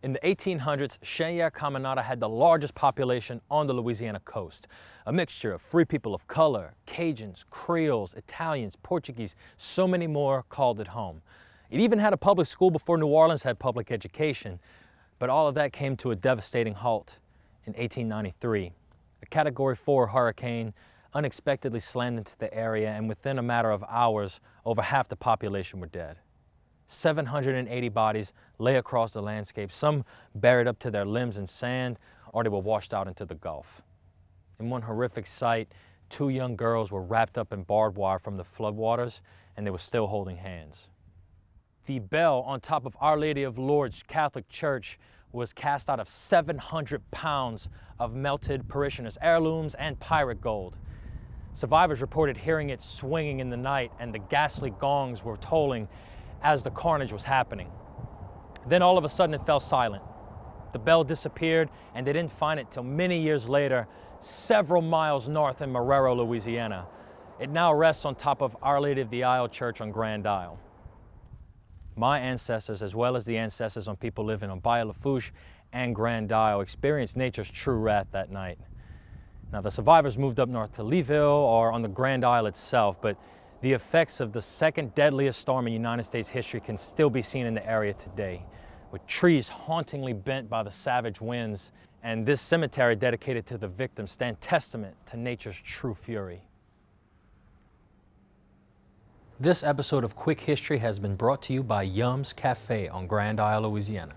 In the 1800s, Chenier Caminada had the largest population on the Louisiana coast. A mixture of free people of color, Cajuns, Creoles, Italians, Portuguese, so many more called it home. It even had a public school before New Orleans had public education, but all of that came to a devastating halt in 1893. A Category 4 hurricane unexpectedly slammed into the area, and within a matter of hours, over half the population were dead. 780 bodies lay across the landscape, some buried up to their limbs in sand, or they were washed out into the Gulf. In one horrific sight, 2 young girls were wrapped up in barbed wire from the floodwaters, and they were still holding hands. The bell on top of Our Lady of Lourdes Catholic Church was cast out of 700 pounds of melted parishioners' heirlooms and pirate gold. Survivors reported hearing it swinging in the night, and the ghastly gongs were tolling as the carnage was happening. Then all of a sudden it fell silent. The bell disappeared, and they didn't find it till many years later, several miles north in Marrero, Louisiana. It now rests on top of Our Lady of the Isle Church on Grand Isle. My ancestors, as well as the ancestors on people living on Baia Lafourche and Grand Isle, experienced nature's true wrath that night. Now, the survivors moved up north to Leeville or on the Grand Isle itself, but the effects of the second deadliest storm in United States history can still be seen in the area today, with trees hauntingly bent by the savage winds, and this cemetery dedicated to the victims stand testament to nature's true fury. This episode of Quick History has been brought to you by Yum's Cafe on Grand Isle, Louisiana.